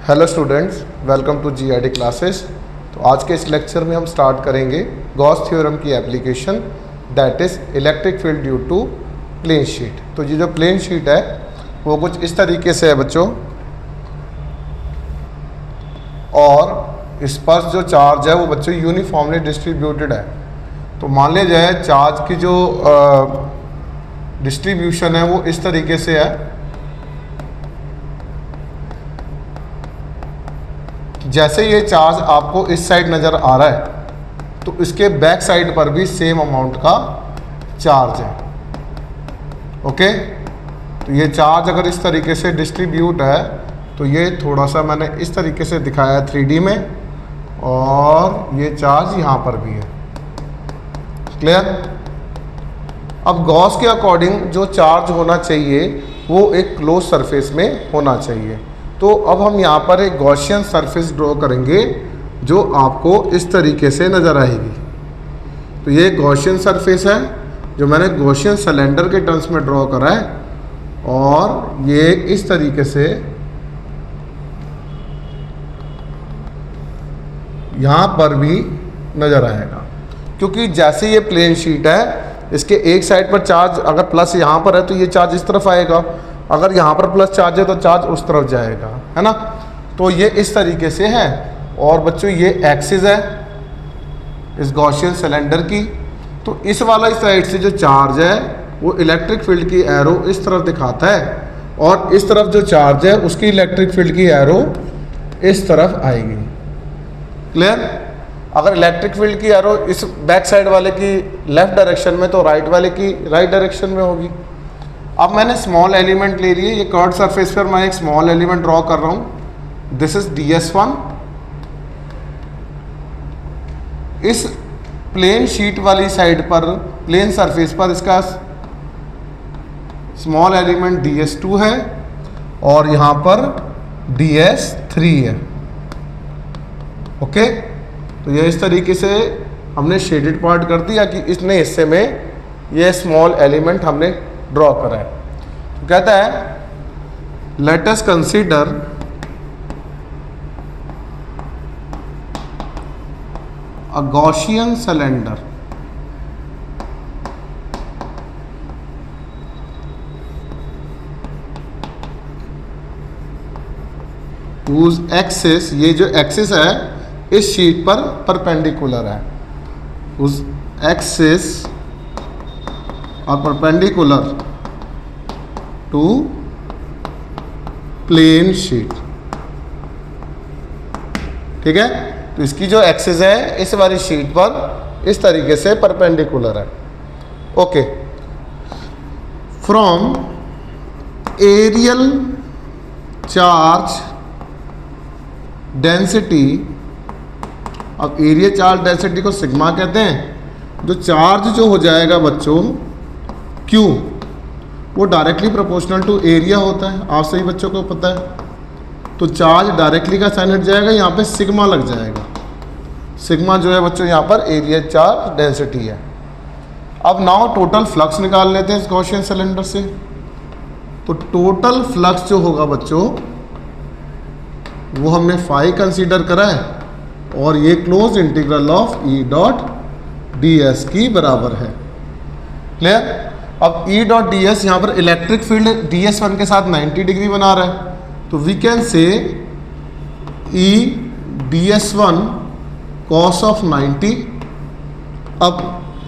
Hello students, welcome to GID classes. तो आज के इस लेक्चर में हम स्टार्ट करेंगे गॉस थ्योरम की application, that is electric field due to plane sheet. तो ये जो प्लेन शीट है वो कुछ इस तरीके से है बच्चों, और इस पर जो चार्ज है वो बच्चों यूनिफॉर्मली डिस्ट्रीब्यूटेड है। तो मान लिया जाए चार्ज की जो डिस्ट्रीब्यूशन है वो इस तरीके से है, जैसे ये चार्ज आपको इस साइड नज़र आ रहा है तो इसके बैक साइड पर भी सेम अमाउंट का चार्ज है। ओके, तो ये चार्ज अगर इस तरीके से डिस्ट्रीब्यूट है तो ये थोड़ा सा मैंने इस तरीके से दिखाया 3D में, और ये चार्ज यहाँ पर भी है। क्लियर? अब गॉस के अकॉर्डिंग जो चार्ज होना चाहिए वो एक क्लोज सरफेस में होना चाहिए। तो अब हम यहाँ पर एक गॉसियन सरफेस ड्रॉ करेंगे जो आपको इस तरीके से नज़र आएगी। तो ये गॉसियन सरफेस है जो मैंने गॉसियन सिलेंडर के टर्म्स में ड्रॉ करा है, और ये इस तरीके से यहाँ पर भी नज़र आएगा। क्योंकि जैसे ये प्लेन शीट है, इसके एक साइड पर चार्ज अगर प्लस यहाँ पर है तो ये चार्ज इस तरफ आएगा, अगर यहाँ पर प्लस चार्ज है तो चार्ज उस तरफ जाएगा, है ना। तो ये इस तरीके से है। और बच्चों ये एक्सिस है इस गॉसियन सिलेंडर की। तो इस वाला इस साइड से जो चार्ज है वो इलेक्ट्रिक फील्ड की एरो इस तरफ दिखाता है, और इस तरफ जो चार्ज है उसकी इलेक्ट्रिक फील्ड की एरो इस तरफ आएगी। क्लियर? अगर इलेक्ट्रिक फील्ड की एरो इस बैक साइड वाले की लेफ्ट डायरेक्शन में तो राइट वाले की राइट डायरेक्शन में होगी। अब मैंने स्मॉल एलिमेंट ले लिए, ये कर्व सरफेस पर मैं एक स्मॉल एलिमेंट ड्रॉ कर रहा हूँ। This is DS1। इस प्लेन शीट वाली साइड पर, प्लेन सरफेस पर इसका स्मॉल एलिमेंट DS2 है, और यहाँ पर DS3 है। ओके, तो ये इस तरीके से हमने शेडेड पार्ट कर दिया कि इसने हिस्से में ये स्मॉल एलिमेंट हमने ड्रॉ करा है। तो कहता है let us consider a Gaussian cylinder whose axis, ये जो एक्सिस है इस शीट पर परपेंडिकुलर है, whose एक्सिस और परपेंडिकुलर टू प्लेन शीट। ठीक है, तो इसकी जो एक्सिस है इस वाली शीट पर इस तरीके से परपेंडिकुलर है। Okay, from areal charge density, अब एरिया चार्ज डेंसिटी को सिग्मा कहते हैं। जो चार्ज जो हो जाएगा बच्चों Q, वो डायरेक्टली प्रोपोर्शनल टू एरिया होता है, आप सही बच्चों को पता है। तो चार्ज डायरेक्टली का साइन हट जाएगा, यहाँ पे सिग्मा लग जाएगा। सिग्मा जो है बच्चों यहाँ पर एरिया चार्ज डेंसिटी है। अब नाउ टोटल फ्लक्स निकाल लेते हैं इस गॉसियन सिलेंडर से। तो टोटल फ्लक्स जो होगा बच्चों वो हमने फाई कंसीडर करा है, और ये क्लोज इंटीग्रल ऑफ E.ds की बराबर है। क्लियर? अब E.ds यहाँ पर इलेक्ट्रिक फील्ड DS1 के साथ 90 डिग्री बना रहा है, तो वी कैन से E.ds1 cos ऑफ 90। अब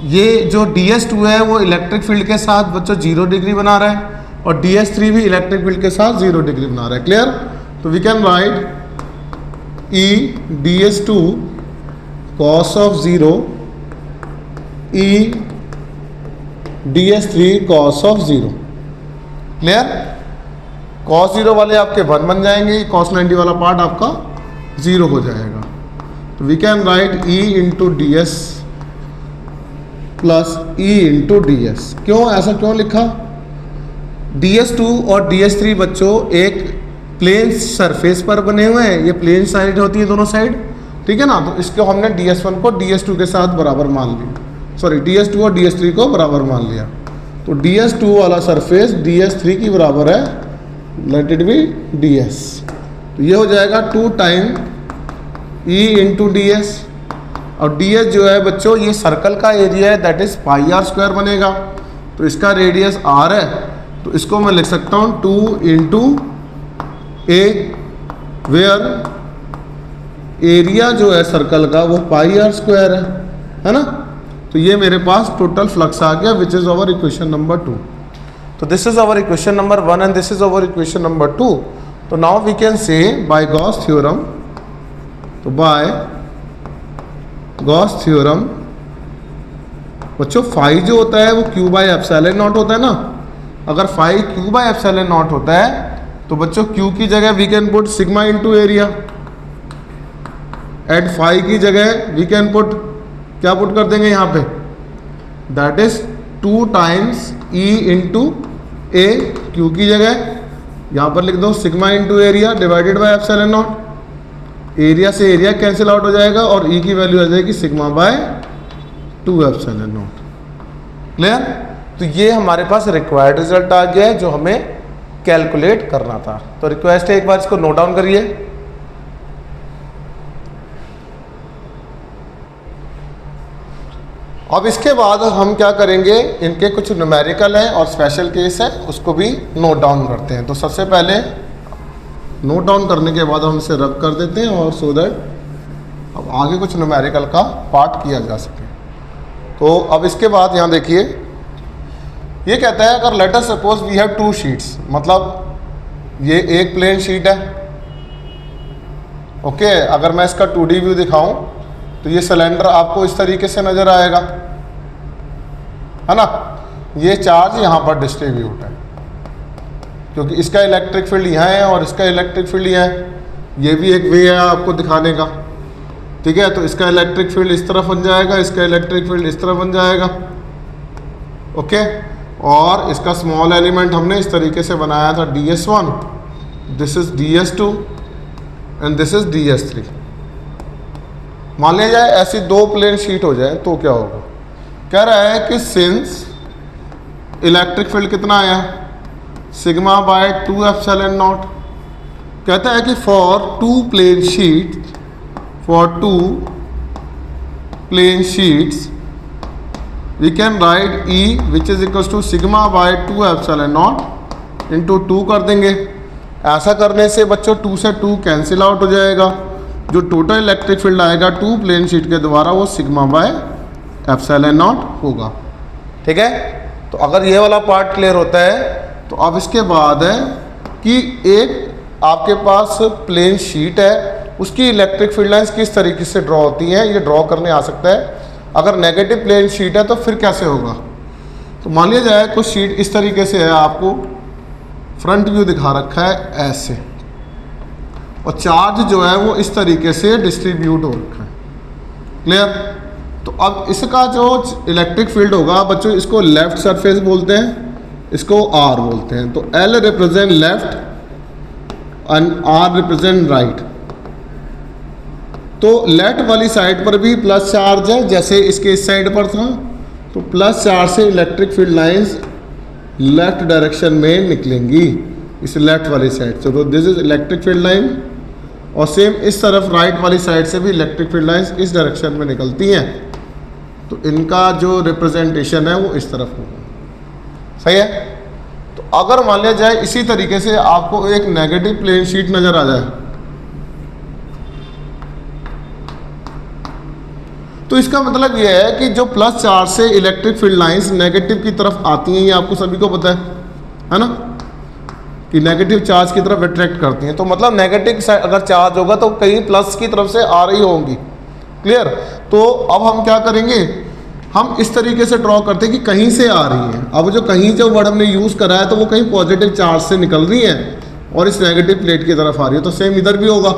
ये जो DS2 है वो इलेक्ट्रिक फील्ड के साथ बच्चों 0 डिग्री बना रहा है, और DS3 भी इलेक्ट्रिक फील्ड के साथ 0 डिग्री बना रहा है। क्लियर? तो we can write E.ds2 cos of 0 E.ds3 cos of 0। Clear? cos 0 वाले आपके 1 बन जाएंगे, cos 90 वाला पार्ट आपका 0 हो जाएगा। तो we can write E into ds plus E into ds। क्यों ऐसा क्यों लिखा? DS2 और DS3 बच्चों एक प्लेन सरफेस पर बने हुए हैं, ये प्लेन साइड होती है दोनों साइड, ठीक है ना। तो इसको हमने DS1 को DS2 के साथ बराबर मान लिया, सॉरी DS2 और DS3 को बराबर मान लिया। तो DS2 वाला सरफेस DS3 की बराबर है, लेट इट बी DS। तो ये हो जाएगा 2 time E into D S, और डी एस जो है बच्चों ये सर्कल का एरिया है, that is pi R square बनेगा। तो इसका रेडियस आर है, तो इसको मैं लिख सकता हूँ 2 इंटू ए, वेयर एरिया जो है सर्कल का वो पाई आर स्क्वायर है ना। तो ये मेरे पास टोटल फ्लक्स आ गया, which is our equation number 2। तो this is our equation number 1 and this is our equation number 2। तो now we can say by Gauss theorem, तो बाय गॉस थ्योरम बच्चों फाई जो होता है वो क्यू बाय एप्सिलॉन नॉट होता है ना। अगर phi Q by epsilon naught होता है तो बच्चों क्यू की जगह we can put sigma into area, and phi की जगह वी कैन पुट, क्या पुट कर देंगे यहाँ पे, that is 2 times E into A, Q की जगह यहाँ पर लिख दो sigma into area divided by epsilon naught. Area से एरिया कैंसिल आउट हो जाएगा और ई की वैल्यू आ जाएगी sigma bye 2 epsilon naught. Clear? तो ये हमारे पास रिक्वायर्ड रिजल्ट आ गया है जो हमें कैलकुलेट करना था। तो रिक्वेस्ट है एक बार इसको नोट डाउन करिए। अब इसके बाद हम क्या करेंगे, इनके कुछ न्यूमेरिकल है और स्पेशल केस है, उसको भी नोट डाउन करते हैं। तो सबसे पहले नोट डाउन करने के बाद हम इसे रब कर देते हैं और सो दैट अब आगे कुछ न्यूमेरिकल का पार्ट किया जा सके। तो अब इसके बाद यहाँ देखिए, ये कहता है अगर let us suppose we have 2 sheets, मतलब ये एक प्लेन शीट है, ओके। अगर मैं इसका 2D व्यू दिखाऊं तो ये सिलेंडर आपको इस तरीके से नजर आएगा, है ना। ये चार्ज यहाँ पर डिस्ट्रीब्यूट है क्योंकि इसका इलेक्ट्रिक फील्ड यहाँ है और इसका इलेक्ट्रिक फील्ड यहाँ है। ये भी एक वे है आपको दिखाने का, ठीक है। तो इसका इलेक्ट्रिक फील्ड इस तरफ बन जाएगा, इसका इलेक्ट्रिक फील्ड इस तरफ बन जाएगा, ओके। और इसका स्मॉल एलिमेंट हमने इस तरीके से बनाया था DS1, this is DS2 and this is DS3। मान लिया जाए ऐसी 2 प्लेन शीट हो जाए तो क्या होगा, कह रहा है कि सिंस इलेक्ट्रिक फील्ड कितना आया, सिग्मा बाय 2 एप्सिलॉन नॉट। कहता है कि for 2 plane sheet, for 2 plane sheets we can write E which is equals to sigma by 2 epsilon naught into 2 कर देंगे। ऐसा करने से बच्चों 2 से 2 कैंसिल आउट हो जाएगा, जो टोटल इलेक्ट्रिक फील्ड आएगा 2 प्लेन शीट के द्वारा वो सिग्मा बाय एप्सिलॉन नॉट होगा, ठीक है। तो अगर ये वाला पार्ट क्लियर होता है तो अब इसके बाद है कि एक आपके पास प्लेन शीट है, उसकी इलेक्ट्रिक फील्ड लाइंस किस तरीके से ड्रॉ होती हैं, ये ड्रॉ करने आ सकता है। अगर नेगेटिव प्लेन शीट है तो फिर कैसे होगा, तो मान लिया जाए कुछ शीट इस तरीके से है, आपको फ्रंट व्यू दिखा रखा है ऐसे, और चार्ज जो है वो इस तरीके से डिस्ट्रीब्यूट हो रखा है, क्लियर। तो अब इसका जो इलेक्ट्रिक फील्ड होगा बच्चों, इसको लेफ्ट सरफेस बोलते हैं, इसको R बोलते हैं। तो L represent left and R represent right. तो लेफ्ट वाली साइड पर भी प्लस चार्ज है, जैसे इसके इस साइड पर था, तो प्लस चार्ज से electric field lines left direction में निकलेंगी इस लेफ्ट वाली साइड से। तो this is electric field line, और सेम इस तरफ राइट वाली साइड से भी इलेक्ट्रिक फील्ड लाइंस इस डायरेक्शन में निकलती हैं। तो इनका जो रिप्रेजेंटेशन है वो इस तरफ होगा, सही है। तो अगर मान लिया जाए इसी तरीके से आपको एक नेगेटिव प्लेन शीट नजर आ जाए, तो इसका मतलब यह है कि जो प्लस चार्ज से इलेक्ट्रिक फील्ड लाइंस नेगेटिव की तरफ आती हैं, ये आपको सभी को पता है ना, कि नेगेटिव चार्ज की तरफ अट्रैक्ट करती हैं। तो मतलब नेगेटिव साइड अगर चार्ज होगा तो कहीं प्लस की तरफ से आ रही होंगी, क्लियर। तो अब हम क्या करेंगे, हम इस तरीके से ड्रॉ करते हैं कि कहीं से आ रही हैं। अब जो कहीं जो वर्ड हमने यूज़ करा है तो वो कहीं पॉजिटिव चार्ज से निकल रही है और इस नेगेटिव प्लेट की तरफ आ रही है। तो सेम इधर भी होगा,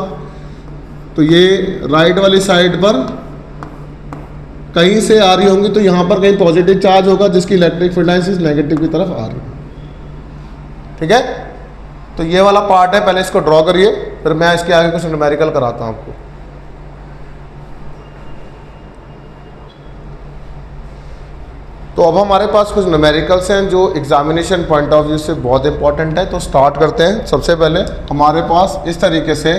तो ये राइट वाली साइड पर कहीं से आ रही होंगी, तो यहाँ पर कहीं पॉजिटिव चार्ज होगा जिसकी इलेक्ट्रिक फील्ड लाइंस नेगेटिव की तरफ आ रही है, ठीक है। तो ये वाला पार्ट है, पहले इसको ड्रॉ करिए, फिर मैं इसके आगे कुछ न्यूमेरिकल कराता हूँ आपको। तो तो अब हमारे पास कुछ न्यूमेरिकल्स हैं जो एग्जामिनेशन पॉइंट ऑफ व्यू से बहुत इंपॉर्टेंट है। तो स्टार्ट करते हैं। सबसे पहले हमारे पास इस तरीके से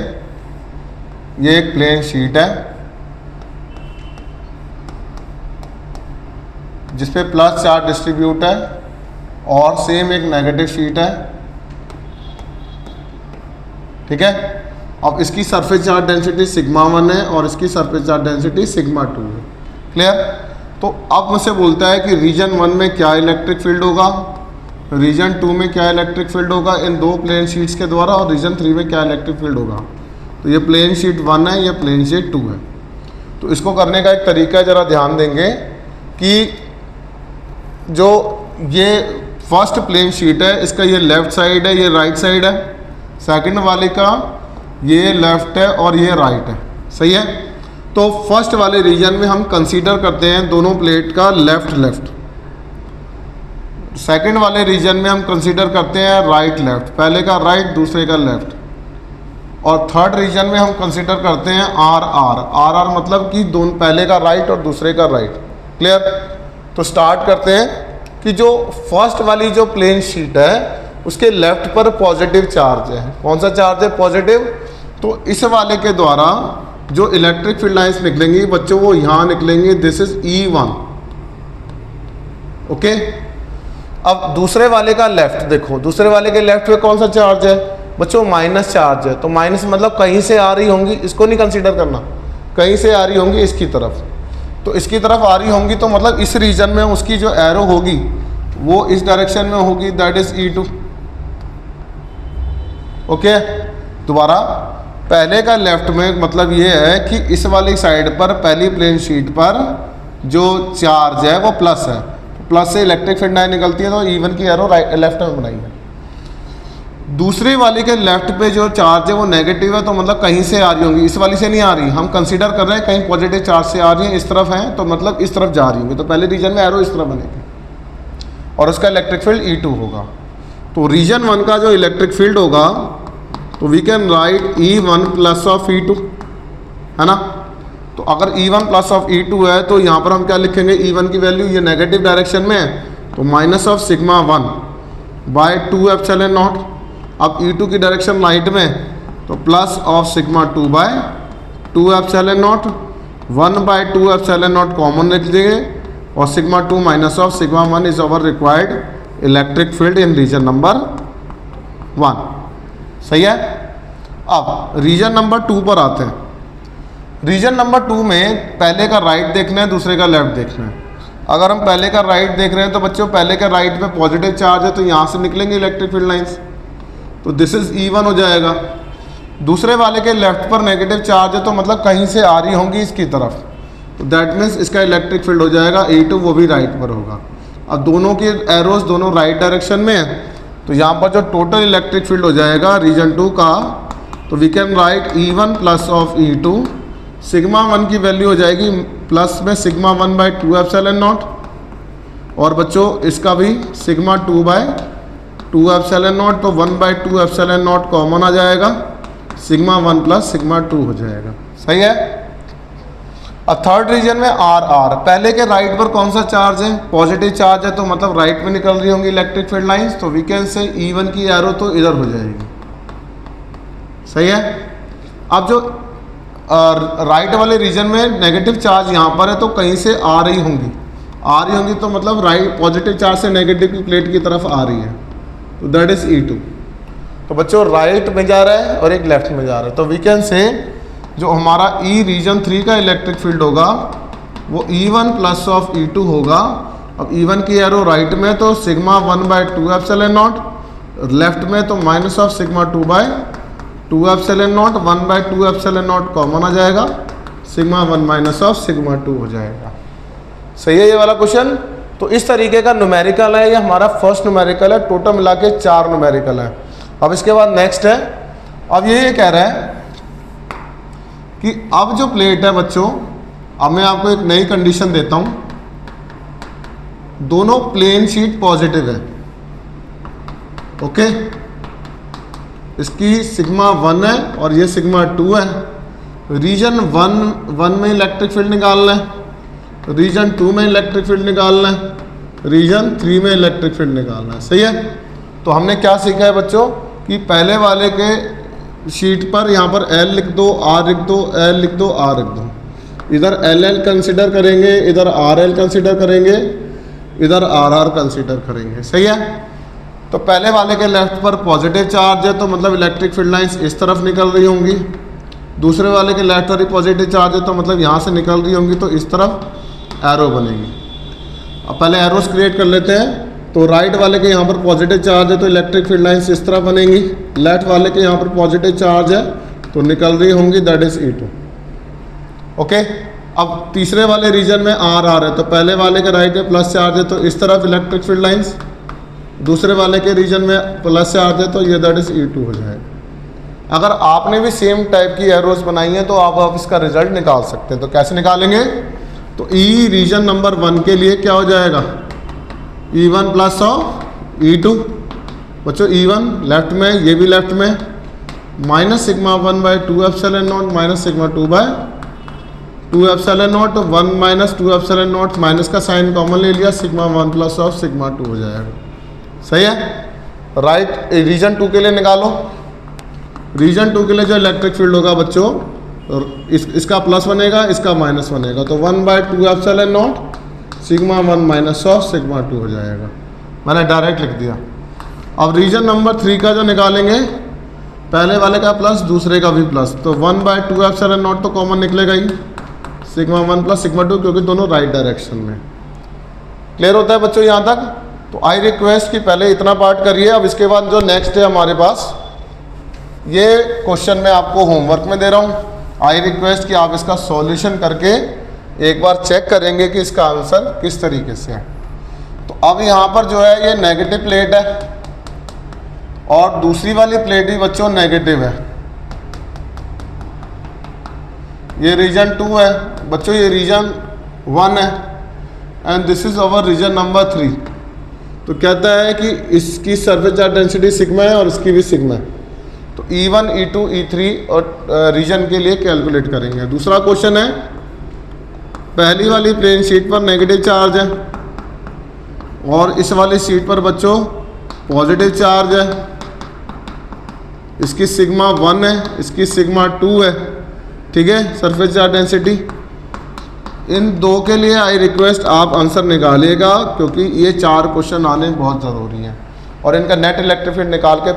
ये एक प्लेन शीट है जिसपे प्लस चार्ज डिस्ट्रीब्यूट है और सेम एक नेगेटिव शीट है, ठीक है। अब इसकी सरफेस चार्ज डेंसिटी सिग्मा 1 है और इसकी सरफेस चार्ज डेंसिटी सिग्मा 2 है। क्लियर। तो अब मुझसे बोलता है कि रीजन 1 में क्या इलेक्ट्रिक फील्ड होगा, रीजन 2 में क्या इलेक्ट्रिक फील्ड होगा इन दो प्लेन शीट्स के द्वारा, और रीजन 3 में क्या इलेक्ट्रिक फील्ड होगा। तो ये प्लेन शीट 1 है, ये प्लेन शीट 2 है। तो इसको करने का एक तरीका है, ज़रा ध्यान देंगे कि जो ये फर्स्ट प्लेन शीट है इसका ये लेफ़्ट साइड है, ये राइट साइड है। सेकंड वाले का ये लेफ़्ट है और ये राइट है, सही है। तो फर्स्ट वाले रीजन में हम कंसीडर करते हैं दोनों प्लेट का लेफ़्ट लेफ़्ट। सेकंड वाले रीजन में हम कंसीडर करते हैं राइट लेफ़्ट, पहले का राइट दूसरे का लेफ़्ट। और थर्ड रीजन में हम कंसीडर करते हैं आर आर मतलब कि दोनों, पहले का राइट और दूसरे का राइट। क्लियर। तो स्टार्ट करते हैं कि जो फर्स्ट वाली जो प्लेन शीट है उसके लेफ्ट पर पॉजिटिव चार्ज है। कौन सा चार्ज है? पॉजिटिव। तो इस वाले के द्वारा जो इलेक्ट्रिक फील्ड लाइंस निकलेंगी बच्चों वो यहाँ निकलेंगी, दिस इज E1। ओके। अब दूसरे वाले का लेफ्ट देखो, दूसरे वाले के लेफ्ट पे कौन सा चार्ज है बच्चों? माइनस चार्ज है। तो माइनस मतलब कहीं से आ रही होंगी, इसको नहीं कंसीडर करना, कहीं से आ रही होंगी इसकी तरफ। तो इसकी तरफ आ रही होंगी तो मतलब इस रीजन में उसकी जो एरो होगी वो इस डायरेक्शन में होगी, दैट इज E2। ओके। दोबारा पहले का लेफ्ट में मतलब ये है कि इस वाली साइड पर पहली प्लेन शीट पर जो चार्ज है वो प्लस है, प्लस से इलेक्ट्रिक फील्ड लाइन निकलती है, तो E1 की एरो लेफ्ट में बनाई है। दूसरी वाली के लेफ्ट पे जो चार्ज है वो नेगेटिव है, तो मतलब कहीं से आ रही होंगी, इस वाली से नहीं आ रही। हम कंसीडर कर रहे हैं कहीं पॉजिटिव चार्ज से आ रही है, इस तरफ है तो मतलब इस तरफ जा रही होंगी। तो पहले रीजन में एरो इस तरफ बनेगी और उसका इलेक्ट्रिक फील्ड E2 होगा। तो रीजन 1 का जो इलेक्ट्रिक फील्ड होगा तो we can write E1 plus of E2, है ना। तो अगर E1 प्लस ऑफ E2 है तो यहाँ पर हम क्या लिखेंगे? E1 की वैल्यू ये नेगेटिव डायरेक्शन में है तो minus of sigma 1 by 2 epsilon naught. अब E2 की डायरेक्शन राइट में तो plus of sigma 2 by 2 epsilon naught, 1 by 2 epsilon naught common लिख देंगे और sigma 2 minus of sigma 1 is our required electric field in region number 1। सही है। अब रीजन नंबर 2 पर आते हैं। रीजन नंबर 2 में पहले का राइट देखना है, दूसरे का लेफ्ट देखना है। अगर हम पहले का राइट देख रहे हैं तो बच्चों पहले का राइट में पॉजिटिव चार्ज है तो यहाँ से निकलेंगे इलेक्ट्रिक फील्ड लाइंस, तो दिस इज E1 हो जाएगा। दूसरे वाले के लेफ्ट पर नेगेटिव चार्ज है तो मतलब कहीं से आ रही होंगी इसकी तरफ, तो दैट मीन्स इसका इलेक्ट्रिक फील्ड हो जाएगा E2, वो भी राइट पर होगा। अब दोनों के एरोज दोनों राइट डायरेक्शन में है तो यहाँ पर जो टोटल इलेक्ट्रिक फील्ड हो जाएगा रीजन 2 का, तो we can write E1 plus of E2। Sigma 1 की वैल्यू हो जाएगी प्लस में सिग्मा 1 बाय 2 एप्सिलॉन नॉट, और बच्चों इसका भी सिग्मा 2 बाय 2 एप्सिलॉन नॉट, तो 1 बाय 2 एप्सिलॉन नॉट कॉमन आ जाएगा, सिग्मा 1 प्लस सिग्मा 2 हो जाएगा। सही है। अब थर्ड रीजन में आर पहले के राइट पर कौन सा चार्ज है? पॉजिटिव चार्ज है, तो मतलब राइट में निकल रही होंगी इलेक्ट्रिक फील्ड लाइंस, तो वी कैन से E1 की एरो तो इधर हो जाएगी। सही है। अब जो राइट वाले रीजन में नेगेटिव चार्ज यहाँ पर है तो कहीं से आ रही होंगी तो मतलब राइट पॉजिटिव चार्ज से नेगेटिव की प्लेट की तरफ आ रही है, तो दैट इज E2। तो बच्चों राइट में जा रहा है और एक लेफ्ट में जा रहा है, तो वी कैन से जो हमारा रीजन 3 का इलेक्ट्रिक फील्ड होगा वो E1 प्लस ऑफ E2 होगा। अब E1 की एरो राइट में तो sigma 1 by 2 epsilon naught, left में तो minus of sigma 2 by 2 epsilon naught, 1 by 2 epsilon naught common आ जाएगा, सिग्मा 1 माइनस ऑफ सिग्मा 2 हो जाएगा। सही है ये वाला क्वेश्चन। तो इस तरीके का न्यूमेरिकल है, ये हमारा फर्स्ट न्यूमेरिकल है, टोटल मिला के 4 न्यूमेरिकल है। अब इसके बाद नेक्स्ट है, अब ये कह रहा है कि अब जो प्लेट है बच्चों, अब मैं आपको एक नई कंडीशन देता हूं, दोनों प्लेन शीट पॉजिटिव है। ओके। इसकी सिग्मा 1 है और ये सिग्मा 2 है। रीजन 1 में इलेक्ट्रिक फील्ड निकालना है, रीजन 2 में इलेक्ट्रिक फील्ड निकालना है। रीजन 3 में इलेक्ट्रिक फील्ड निकालना है। सही है। तो हमने क्या सीखा है बच्चों कि पहले वाले के शीट पर यहाँ पर L लिख दो, R लिख दो, L लिख दो, R लिख दो। इधर LL कंसिडर करेंगे, इधर RL कंसिडर करेंगे, इधर RR कंसिडर करेंगे। सही है। तो पहले वाले के लेफ्ट पर पॉजिटिव चार्ज है तो मतलब इलेक्ट्रिक फील्ड लाइंस इस तरफ निकल रही होंगी। दूसरे वाले के लेफ्ट पर ही पॉजिटिव चार्ज है तो मतलब यहाँ से निकल रही होंगी, तो इस तरफ एरो बनेगी। अब पहले एरोस क्रिएट कर लेते हैं। तो राइट वाले के यहाँ पर पॉजिटिव चार्ज है तो इलेक्ट्रिक फील्ड लाइंस इस तरह बनेंगी। लेफ्ट वाले के यहाँ पर पॉजिटिव चार्ज है तो निकल रही होंगी, दैट इज E2। ओके। अब तीसरे वाले रीजन में RR है तो पहले वाले के राइट में प्लस चार्ज है तो इस तरफ इलेक्ट्रिक फील्ड लाइंस, दूसरे वाले के रीजन में प्लस चार्ज है तो ये दैट इज E2 हो जाएगा। अगर आपने भी सेम टाइप की एरोस बनाई है तो आप इसका रिजल्ट निकाल सकते हैं। तो कैसे निकालेंगे? तो E रीजन नंबर 1 के लिए क्या हो जाएगा? E1 plus of E2। बच्चों E1 लेफ्ट में, ये भी लेफ्ट में, minus sigma 1/2 epsilon not minus sigma 2/2 epsilon naught. 1 minus 2 epsilon not, minus का साइन कॉमन ले लिया, सिग्मा 1 प्लस ऑफ सिग्मा 2 हो जाएगा। सही है। राइट रीजन 2 के लिए निकालो। रीजन 2 के लिए जो इलेक्ट्रिक फील्ड होगा बच्चों, इसका प्लस बनेगा, इसका माइनस बनेगा, तो 1/2 epsilon not sigma 1 minus of sigma 2 हो जाएगा। मैंने डायरेक्ट लिख दिया। अब रीजन नंबर 3 का जो निकालेंगे, पहले वाले का प्लस, दूसरे का भी प्लस, तो 1/2 एप्सिलॉन नॉट तो कॉमन निकलेगा ही, सिग्मा 1 प्लस सिग्मा 2, क्योंकि दोनों राइट डायरेक्शन में। क्लियर होता है बच्चों यहाँ तक? तो आई रिक्वेस्ट कि पहले इतना पार्ट करिए। अब इसके बाद जो नेक्स्ट है हमारे पास, ये क्वेश्चन मैं आपको होमवर्क में दे रहा हूँ। आई रिक्वेस्ट कि आप इसका सॉल्यूशन करके एक बार चेक करेंगे कि इसका आंसर किस तरीके से है। तो अब यहाँ पर जो है ये नेगेटिव प्लेट है और दूसरी वाली प्लेट भी बच्चों नेगेटिव है। ये रीजन 2 है बच्चों, ये रीजन 1 है and this is our region number 3। तो कहता है कि इसकी सरफेस चार्ज डेंसिटी सिग्मा है और इसकी भी सिग्मा है। तो E1, E2, E3 और रीजन के लिए कैलकुलेट करेंगे। दूसरा क्वेश्चन है, पहली वाली प्लेन शीट पर नेगेटिव चार्ज है और इस वाली शीट पर बच्चों पॉजिटिव चार्ज है। इसकी सिग्मा 1 है, इसकी सिग्मा 2 है। ठीक है, सरफेस चार्ज डेंसिटी। इन दो के लिए आई रिक्वेस्ट आप आंसर निकालिएगा, क्योंकि ये 4 क्वेश्चन आने बहुत ज़रूरी हैं। और इनका नेट इलेक्ट्रिक फील्ड निकाल के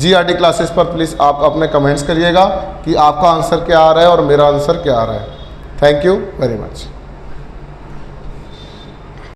GRD क्लासेस पर प्लीज़ आप अपने कमेंट्स करिएगा कि आपका आंसर क्या आ रहा है और मेरा आंसर क्या आ रहा है। Thank you very much.